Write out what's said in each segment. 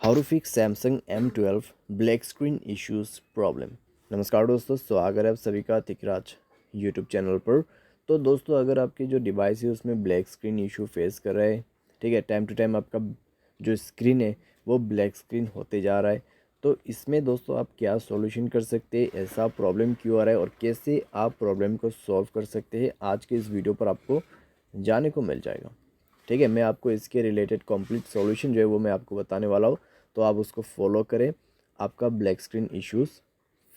How to fix Samsung M12 black screen issues problem. नमस्कार दोस्तों, स्वागत है आप सभी का तिकराज यूट्यूब चैनल पर। तो दोस्तों, अगर आपकी जो डिवाइस है उसमें ब्लैक स्क्रीन इशू फेस कर रहा है, ठीक है, टाइम टू टाइम आपका जो स्क्रीन है वो ब्लैक स्क्रीन होते जा रहा है, तो इसमें दोस्तों आप क्या सॉल्यूशन कर सकते हैं, ऐसा प्रॉब्लम क्यों आ रहा है और कैसे आप प्रॉब्लम को सॉल्व कर सकते हैं, आज के इस वीडियो पर आपको जानने को मिल जाएगा। ठीक है, मैं आपको इसके रिलेटेड कंप्लीट सॉल्यूशन जो है वो मैं आपको बताने वाला हूँ, तो आप उसको फॉलो करें, आपका ब्लैक स्क्रीन इश्यूज़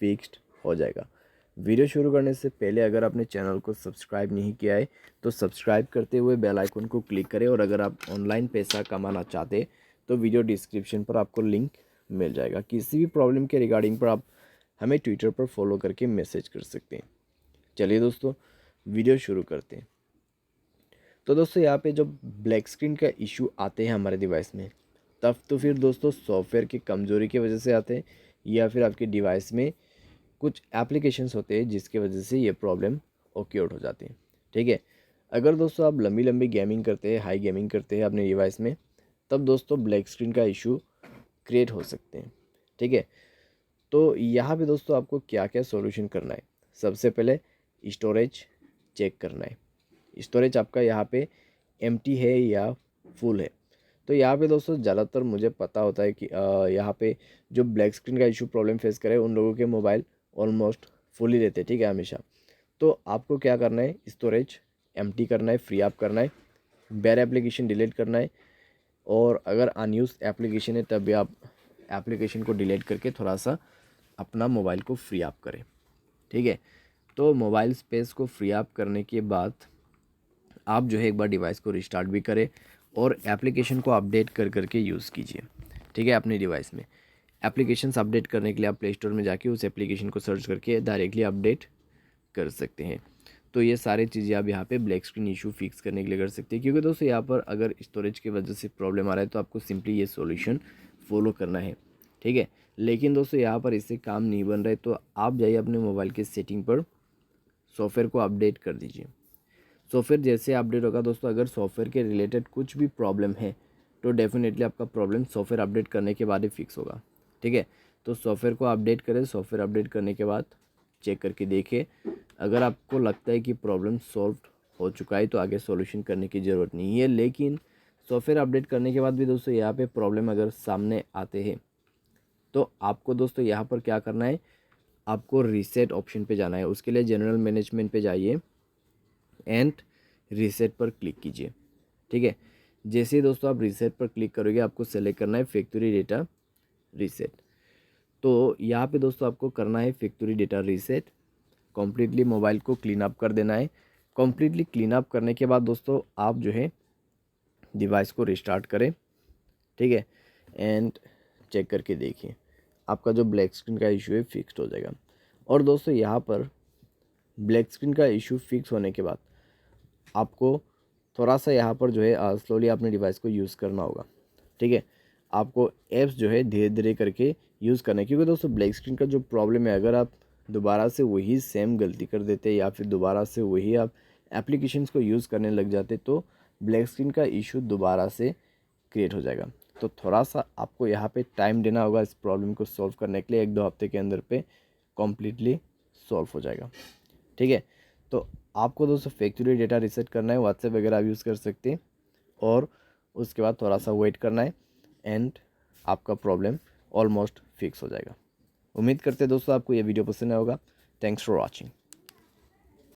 फिक्स्ड हो जाएगा। वीडियो शुरू करने से पहले अगर आपने चैनल को सब्सक्राइब नहीं किया है तो सब्सक्राइब करते हुए बेल आइकन को क्लिक करें, और अगर आप ऑनलाइन पैसा कमाना चाहते हैं तो वीडियो डिस्क्रिप्शन पर आपको लिंक मिल जाएगा। किसी भी प्रॉब्लम के रिगार्डिंग पर आप हमें ट्विटर पर फॉलो करके मैसेज कर सकते हैं। चलिए दोस्तों, वीडियो शुरू करते हैं। तो दोस्तों, यहाँ पे जब ब्लैक स्क्रीन का इशू आते हैं हमारे डिवाइस में, तब तो फिर दोस्तों सॉफ्टवेयर की कमज़ोरी की वजह से आते हैं, या फिर आपके डिवाइस में कुछ एप्लीकेशंस होते हैं जिसकी वजह से ये प्रॉब्लम ओक्योर्ड हो जाती है। ठीक है, अगर दोस्तों आप लंबी लंबी गेमिंग करते हैं, हाई गेमिंग करते हैं अपने डिवाइस में, तब दोस्तों ब्लैक स्क्रीन का इशू क्रिएट हो सकते हैं। ठीक है, तो यहाँ पे दोस्तों आपको क्या क्या सॉल्यूशन करना है। सबसे पहले स्टोरेज चेक करना है। स्टोरेज आपका यहाँ पे एम्प्टी है या फुल है। तो यहाँ पे दोस्तों ज़्यादातर मुझे पता होता है कि यहाँ पे जो ब्लैक स्क्रीन का इशू प्रॉब्लम फेस करे उन लोगों के मोबाइल ऑलमोस्ट फुल ही रहते हैं। ठीक है, हमेशा। तो आपको क्या करना है, स्टोरेज एम्प्टी करना है, फ्री अप करना है, बैर एप्लीकेशन डिलीट करना है, और अगर अनयूज एप्लीकेशन है तब भी आप एप्लीकेशन को डिलीट करके थोड़ा सा अपना मोबाइल को फ्री अप करें। ठीक है, तो मोबाइल स्पेस को फ्री अप करने के बाद आप जो है एक बार डिवाइस को रिस्टार्ट भी करें और एप्लीकेशन को अपडेट कर करके यूज़ कीजिए। ठीक है, अपने डिवाइस में एप्लीकेशंस अपडेट करने के लिए आप प्ले स्टोर में जाके उस एप्लीकेशन को सर्च करके डायरेक्टली अपडेट कर सकते हैं। तो ये सारी चीज़ें आप यहाँ पे ब्लैक स्क्रीन इशू फिक्स करने के लिए कर सकते हैं, क्योंकि दोस्तों यहाँ पर अगर स्टोरेज की वजह से प्रॉब्लम आ रहा है तो आपको सिंपली ये सॉल्यूशन फॉलो करना है। ठीक है, लेकिन दोस्तों यहाँ पर इससे काम नहीं बन रहा है, तो आप जाइए अपने मोबाइल के सेटिंग पर, सॉफ्टवेयर को अपडेट कर दीजिए। सॉफ्टवेयर जैसे अपडेट होगा दोस्तों, अगर सॉफ्टवेयर के रिलेटेड कुछ भी प्रॉब्लम है तो डेफिनेटली आपका प्रॉब्लम सॉफ्टवेयर अपडेट करने के बाद ही फिक्स होगा। ठीक है, तो सॉफ्टवेयर को अपडेट करें, सॉफ्टवेयर अपडेट करने के बाद चेक करके देखिए, अगर आपको लगता है कि प्रॉब्लम सॉल्व हो चुका है तो आगे सॉल्यूशन करने की ज़रूरत नहीं है। लेकिन सॉफ्टवेयर अपडेट करने के बाद भी दोस्तों यहाँ पे प्रॉब्लम अगर सामने आते हैं तो आपको दोस्तों यहाँ पर क्या करना है, आपको रीसेट ऑप्शन पे जाना है। उसके लिए जनरल मैनेजमेंट पे जाइए एंड रीसेट पर क्लिक कीजिए। ठीक है, जैसे ही दोस्तों आप रीसेट पर क्लिक करोगे आपको सेलेक्ट करना है फैक्ट्री डेटा रीसेट। तो यहाँ पे दोस्तों आपको करना है factory data reset, completely mobile को क्लीन अप कर देना है। कम्प्लीटली क्लीन अप करने के बाद दोस्तों आप जो है डिवाइस को रिस्टार्ट करें। ठीक है, एंड चेक करके देखिए, आपका जो ब्लैक स्क्रीन का इशू है फिक्स्ड हो जाएगा। और दोस्तों यहाँ पर ब्लैक स्क्रीन का इशू फिक्स होने के बाद आपको थोड़ा सा यहाँ पर जो है स्लोली अपने डिवाइस को यूज़ करना होगा। ठीक है, आपको ऐप्स जो है धीरे धीरे करके यूज़ करना है, क्योंकि दोस्तों ब्लैक स्क्रीन का जो प्रॉब्लम है, अगर आप दोबारा से वही सेम गलती कर देते या फिर दोबारा से वही आप एप्लीकेशंस को यूज़ करने लग जाते तो ब्लैक स्क्रीन का इशू दोबारा से क्रिएट हो जाएगा। तो थोड़ा सा आपको यहाँ पे टाइम देना होगा इस प्रॉब्लम को सॉल्व करने के लिए। 1-2 हफ्ते के अंदर पे कम्प्लीटली सॉल्व हो जाएगा। ठीक है, तो आपको दोस्तों फैक्ट्री डेटा रीसेट करना है, व्हाट्सएप वगैरह आप यूज़ कर सकते हैं, और उसके बाद थोड़ा सा वेट करना है एंड आपका प्रॉब्लम ऑलमोस्ट फिक्स हो जाएगा। उम्मीद करते हैं दोस्तों आपको ये वीडियो पसंद आया होगा। Thanks for watching.